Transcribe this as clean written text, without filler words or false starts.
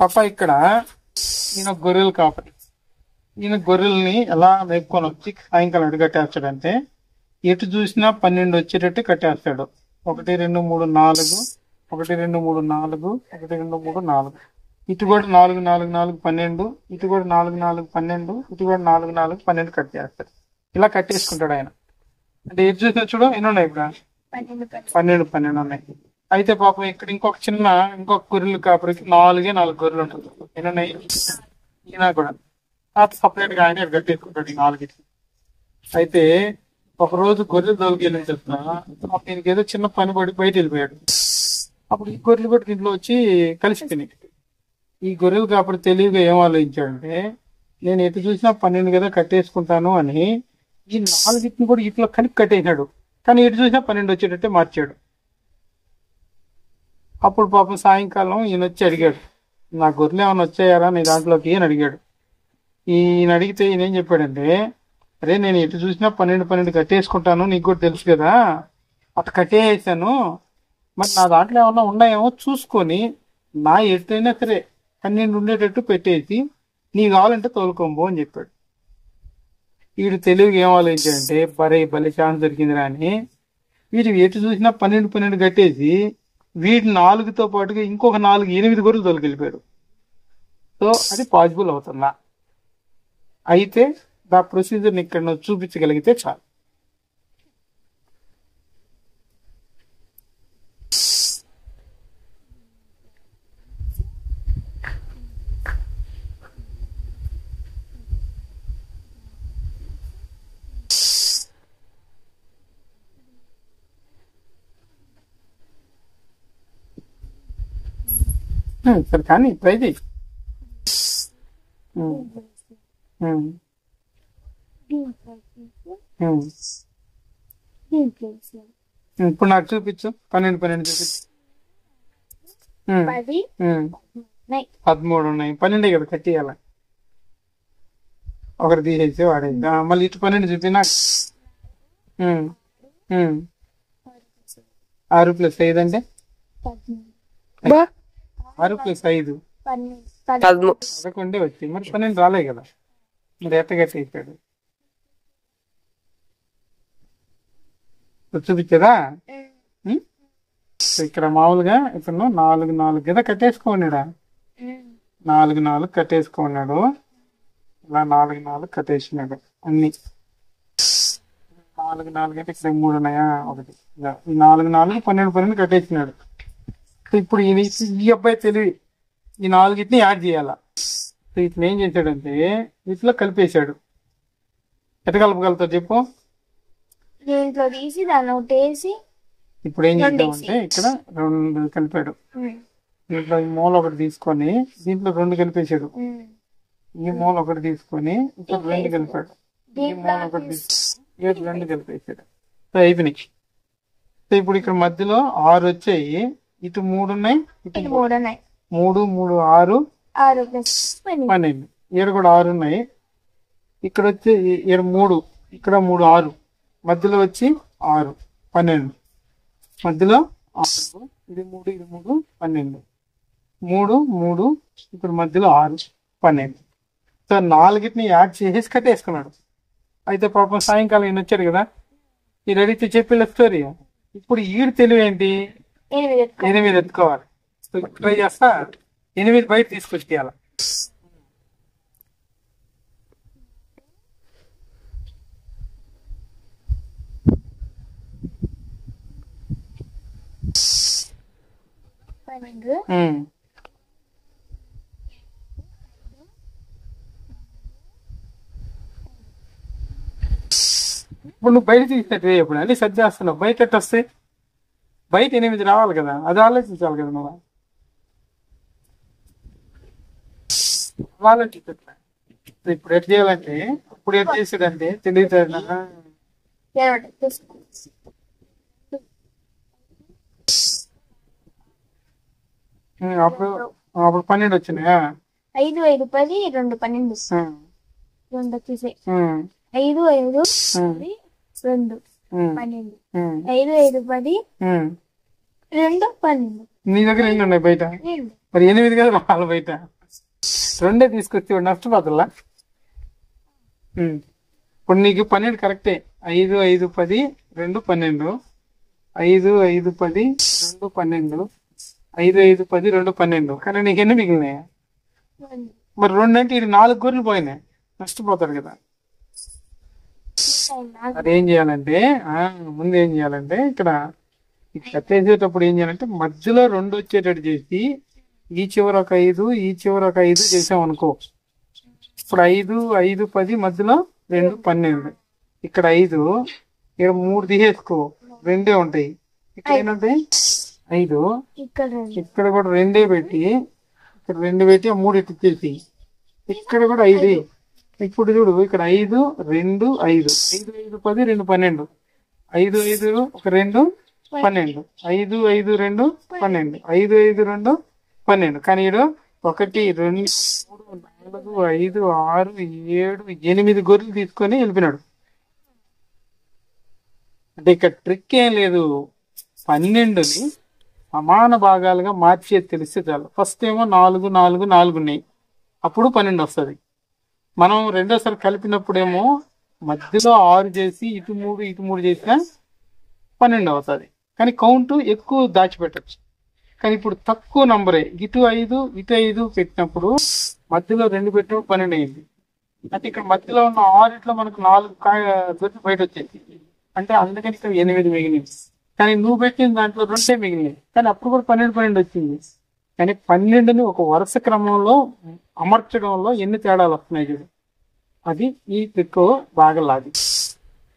పాప ఇక్కడ ఈయన గొర్రెలు కాపరి. ఈయన గొర్రెల్ని ఎలా మేపుకొని వచ్చి సాయంకాలం ఎటు కట్టేస్తాడంటే ఎటు చూసినా 12 వచ్చేటట్టు కట్టేస్తాడు. 1 2 3 4 1 2 3 4 1 2 3 4 ఇటు కూడా 4 4 4 12 ఇటు కూడా 4 4 12 ఇటు కూడా 4 4 12 కట్ చేస్తాడు. ఇలా కట్టేసుకుంటాడు ఆయన. అంటే ఎటు చూసినా చూడు ఎన్ని ఉన్నాయి ఇక్కడ 12 ఉన్నాయి. అయితే పాపం ఇక్కడ ఇంకొక గొర్రెలు కాపరికి 4 గొర్రెలు ఉంటుంది. ఎన్ని ఉన్నాయి ఈయన కూడా సపరేట్ గా ఆయన కట్టేసుకుంటాడు ఈ 4. అయితే ఒక రోజు గొర్రెలు దొరికెళ్ళని చెప్తా దీనికి ఏదో చిన్న పని పడి బయట వెళ్ళిపోయాడు. అప్పుడు ఈ గొర్రెలు కూడా దీంట్లో వచ్చి కలిసి తిని ఈ గొర్రెలు కాపరి తెలివిగా ఏం ఆలోచించాడంటే నేను ఎటు చూసినా 12 కదా కట్టేసుకుంటాను అని ఈ 4 కూడా ఇట్లా కలిపి కట్టేసినాడు. కానీ ఎటు చూసినా 12 వచ్చేటట్టే మార్చాడు. అప్పుడు పాపం సాయంకాలం ఈయన వచ్చి అడిగాడు, నా గొర్రెలు ఏమైనా వచ్చాయారా నీ దాంట్లోకి అని అడిగాడు. ఈయన అడిగితే ఈయన ఏం చెప్పాడంటే అరే నేను ఎటు చూసినా 12 కట్టేసుకుంటాను, నీకు కూడా తెలుసు కదా, అట్లా కట్టేసాను, మరి నా దాంట్లో ఏమన్నా ఉన్నాయేమో చూసుకొని నా ఎటైనా సరే 12 ఉండేటట్టు పెట్టేసి నీకు కావాలంటే తోలుకోంబో అని చెప్పాడు. వీడు తెలివిగా ఏం ఆలోచించాడంటే భలే ఛాన్స్ దొరికిందిరా అని వీడు ఎటు చూసినా 12 కట్టేసి వీడి 4తో పాటుగా ఇంకొక 8 గొర్రెలు తోలుకెళ్ళిపోయాడు. సో అది పాసిబుల్ అవుతుందా? అయితే ఆ ప్రొసీజర్ని ఇక్కడ నువ్వు చూపించగలిగితే చాలు. సరే కానీ ట్రై చేయి. ఇప్పుడు నాకు చూపించు 12 చూపించు. 13 ఉన్నాయి. 12 కదా కట్టేయాల. ఒకటి తీసేసి వాడేది. మళ్ళీ ఇటు 12 చూపి నాకు. 6 + 5 అంటే 6 + 5 11 వచ్చి మరి 12 రాలే కదా, మరి ఎట్ట కట్టేసాడు చూపించదా? ఇక్కడ మామూలుగా ఇప్పుడు 4 కదా కట్టేసుకున్నాడా, 4 కట్టేసుకున్నాడు. ఇలా 4 కట్టేసినాడు అన్ని. 4 అంటే ఇక్కడ 3 ఉన్నాయా, ఒకటి. ఈ 4 12 కట్టేసినాడు. ఇప్పుడు ఈ అబ్బాయి తెలివి ఈ 4 యాడ్ చేయాలా. ఇట్లా ఏం చేశాడంటే ఇట్లా కలిపేశాడు. ఎట్లా కలపగలుగుతాడు చెప్పు? దీంట్లో తీసి దాన్ని ఒకటేసి ఇప్పుడు ఏం చేద్దామంటే ఇక్కడ 2 కలిపాడు. దీంట్లో ఈ మూల ఒకటి తీసుకొని దీంట్లో 2 కలిపేశాడు. ఈ మూల ఒకటి తీసుకొని ఇక్కడ 2 కలిపాడు. ఈ మూల ఒకటి తీసుకొని 2 కలిపేశాడు. అయిపోయినాయి. ఇప్పుడు ఇక్కడ మధ్యలో 6 వచ్చాయి. ఇటు 3 ఉన్నాయి, ఇటు 3 ఉన్నాయి. 3 3 6 12. ఇక్కడ కూడా 6 ఉన్నాయి. ఇక్కడ వచ్చి ఇక్కడ 3 ఇక్కడ 3 6 మధ్యలో వచ్చి 6 12 మధ్యలో 6 ఇది 3 ఇది 3 12 3 3 ఇక్కడ మధ్యలో 6 12. సో 4 యాడ్ చేసి కట్టేసుకున్నాడు. అయితే పాపం సాయంకాలం ఈయన వచ్చాడు కదా, ఈ రెడీతో చెప్పిన స్టోరీ. ఇప్పుడు ఈడు తెలివి ఏంటి, 8 ఎత్తుకోవాలి. ట్రై చేస్తా 8 బయట తీసుకొచ్చేయాల. ఇప్పుడు నువ్వు బయట తీసినట్టు ఎప్పుడు అని సెట్ చేస్తున్నావు. బయట ఎట్టు వస్తే బయట 8 రావాలి కదా, అది ఆలోచించాలి కదా మనం. ఇప్పుడు ఎట్ చేయాలంటే ఇప్పుడు ఎట్ చేసాడంటే తెలియదు. అప్పుడు 12 వచ్చినాయా? 5 5 10 2 12 2 వచ్చేసి 5 5 2 12 5 5 10 2 12 నీ దగ్గర ఎన్ని ఉన్నాయి బయట? రెండు. మరి 8 కదా వాళ్ళ బయట. 2 తీసుకొచ్చి నష్టపోతలా. ఇప్పుడు నీకు 12 కరెక్టే. 5, 5, 10, 2, 12. 5, 5, 10, 2, 12. 5, 5, 10, 2, 12. కానీ నీకు ఎన్ని మిగిలినాయి? రెండు. మరి 2 అంటే ఇది 4 గొర్రెలు పోయినాయి, నష్టపోతాడు కదా. నాలుగు. అదేం చేయాలంటే ముందు ఏం చేయాలంటే ఇక్కడ కట్టేసేటప్పుడు ఏం చేయాలంటే మధ్యలో 2 వచ్చేటట్టు చేసి ఈ చివర ఒక 5, ఈ చివర ఒక 5 చేసాం అనుకో. ఇప్పుడు 5, 5, 10 మధ్యలో 2, 12. ఇక్కడ 5, ఇక్కడ 3 తీసేసుకో, 2 ఉంటాయి. ఇక్కడ ఏంటంటాయి 5. ఇక్కడ రెండు. ఇక్కడ కూడా 2 పెట్టి, ఇక్కడ 2 పెట్టి 3 ఇచ్చేసి, ఇక్కడ కూడా 5. ఇప్పుడు చూడు, ఇక్కడ 5, 2, 5. 5, 5, 10, 2, 12. 5, 5, ఒక 2, 12. 5, 5, 2, 12. 5, 5, 2, 12. కానీ ఈడు 1, 2, 3, 4, 5, 6, 7, 8 గొర్రెలు తీసుకొని వెళ్ళిపోయినాడు. అంటే ఇక్కడ ట్రిక్ ఏం లేదు. 12ని సమాన భాగాలుగా మార్చేది తెలిస్తే చాలు. ఫస్ట్ ఏమో 4, 4, 4 ఉన్నాయి, అప్పుడు 12 వస్తుంది. మనం రెండోసారి కలిపినప్పుడేమో మధ్యలో 6 చేసి ఇటు 3 ఇటు 3 చేసినా 12 అవుతుంది. కానీ కౌంట్ ఎక్కువ దాచిపెట్టచ్చు. కానీ ఇప్పుడు తక్కువ నంబరే, ఇటు 5 ఇటు 5 పెట్టినప్పుడు మధ్యలో 2 పెట్టినప్పుడు 12 అయింది. అంటే ఇక్కడ మధ్యలో ఉన్న 6 మనకు 4 దొరికి బయట వచ్చేది. అంటే అందుకని ఇక్కడ 8 మిగిలింది. కానీ నువ్వు పెట్టిన దాంట్లో 2 మిగిలినాయి. కానీ అప్పుడు కూడా 12 వచ్చింది. కానీ 12ని ఒక వరుస క్రమంలో అమర్చడంలో ఎన్ని తేడాలు వస్తున్నాయి చూడు. అది ఈ ట్రిక్ బాగా లాగి.